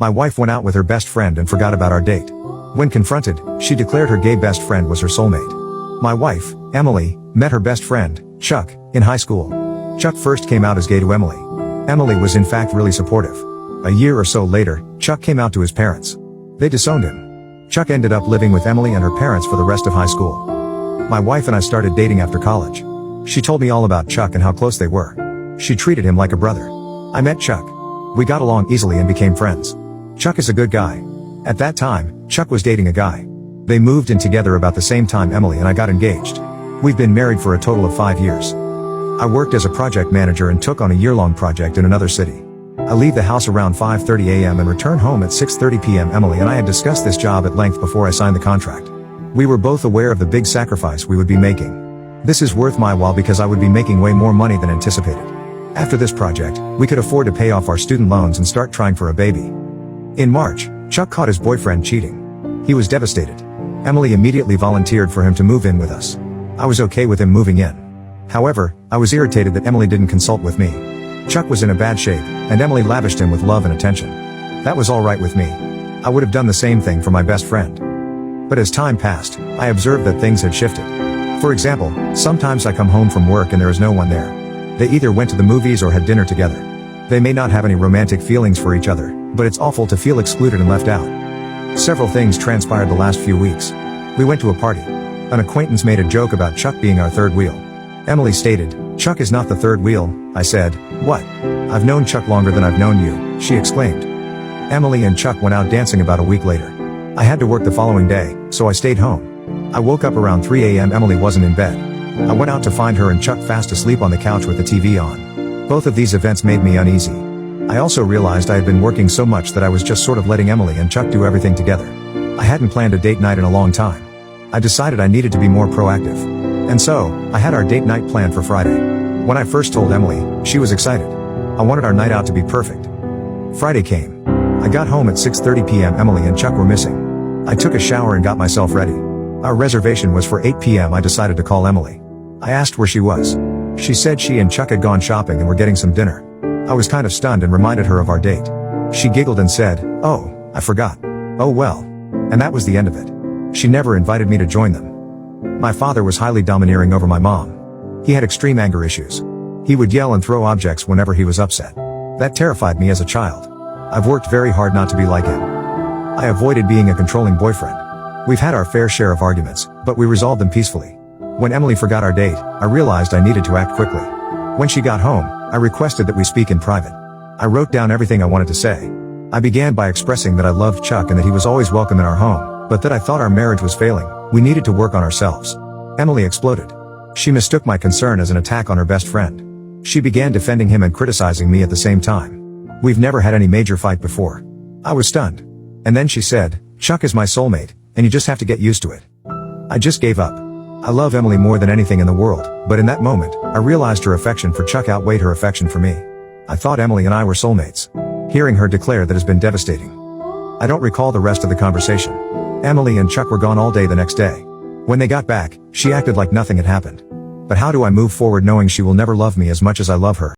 My wife went out with her best friend and forgot about our date. When confronted, she declared her gay best friend was her soulmate. My wife, Emily, met her best friend, Chuck, in high school. Chuck first came out as gay to Emily. Emily was in fact really supportive. A year or so later, Chuck came out to his parents. They disowned him. Chuck ended up living with Emily and her parents for the rest of high school. My wife and I started dating after college. She told me all about Chuck and how close they were. She treated him like a brother. I met Chuck. We got along easily and became friends. Chuck is a good guy. At that time, Chuck was dating a guy. They moved in together about the same time Emily and I got engaged. We've been married for a total of 5 years. I worked as a project manager and took on a year-long project in another city. I leave the house around 5:30 a.m. and return home at 6:30 p.m. Emily and I had discussed this job at length before I signed the contract. We were both aware of the big sacrifice we would be making. This is worth my while because I would be making way more money than anticipated. After this project, we could afford to pay off our student loans and start trying for a baby. In March, Chuck caught his boyfriend cheating. He was devastated. Emily immediately volunteered for him to move in with us. I was okay with him moving in. However, I was irritated that Emily didn't consult with me. Chuck was in a bad shape, and Emily lavished him with love and attention. That was alright with me. I would have done the same thing for my best friend. But as time passed, I observed that things had shifted. For example, sometimes I come home from work and there is no one there. They either went to the movies or had dinner together. They may not have any romantic feelings for each other, but it's awful to feel excluded and left out. Several things transpired the last few weeks. We went to a party. An acquaintance made a joke about Chuck being our third wheel. Emily stated, "Chuck is not the third wheel." I said, "What? I've known Chuck longer than I've known you," she exclaimed. Emily and Chuck went out dancing about a week later. I had to work the following day, so I stayed home. I woke up around 3 a.m. Emily wasn't in bed. I went out to find her and Chuck fast asleep on the couch with the TV on. Both of these events made me uneasy. I also realized I had been working so much that I was just sort of letting Emily and Chuck do everything together. I hadn't planned a date night in a long time. I decided I needed to be more proactive. And so, I had our date night planned for Friday. When I first told Emily, she was excited. I wanted our night out to be perfect. Friday came. I got home at 6:30 p.m. Emily and Chuck were missing. I took a shower and got myself ready. Our reservation was for 8 p.m. I decided to call Emily. I asked where she was. She said she and Chuck had gone shopping and were getting some dinner. I was kind of stunned and reminded her of our date. She giggled and said, "Oh, I forgot." Oh well. And that was the end of it. She never invited me to join them. My father was highly domineering over my mom. He had extreme anger issues. He would yell and throw objects whenever he was upset. That terrified me as a child. I've worked very hard not to be like him. I avoided being a controlling boyfriend. We've had our fair share of arguments, but we resolved them peacefully. When Emily forgot our date, I realized I needed to act quickly. When she got home, I requested that we speak in private. I wrote down everything I wanted to say. I began by expressing that I loved Chuck and that he was always welcome in our home, but that I thought our marriage was failing. We needed to work on ourselves. Emily exploded. She mistook my concern as an attack on her best friend. She began defending him and criticizing me at the same time. We've never had any major fight before. I was stunned. And then she said, "Chuck is my soulmate, and you just have to get used to it." I just gave up. I love Emily more than anything in the world, but in that moment, I realized her affection for Chuck outweighed her affection for me. I thought Emily and I were soulmates. Hearing her declare that has been devastating. I don't recall the rest of the conversation. Emily and Chuck were gone all day the next day. When they got back, she acted like nothing had happened. But how do I move forward knowing she will never love me as much as I love her?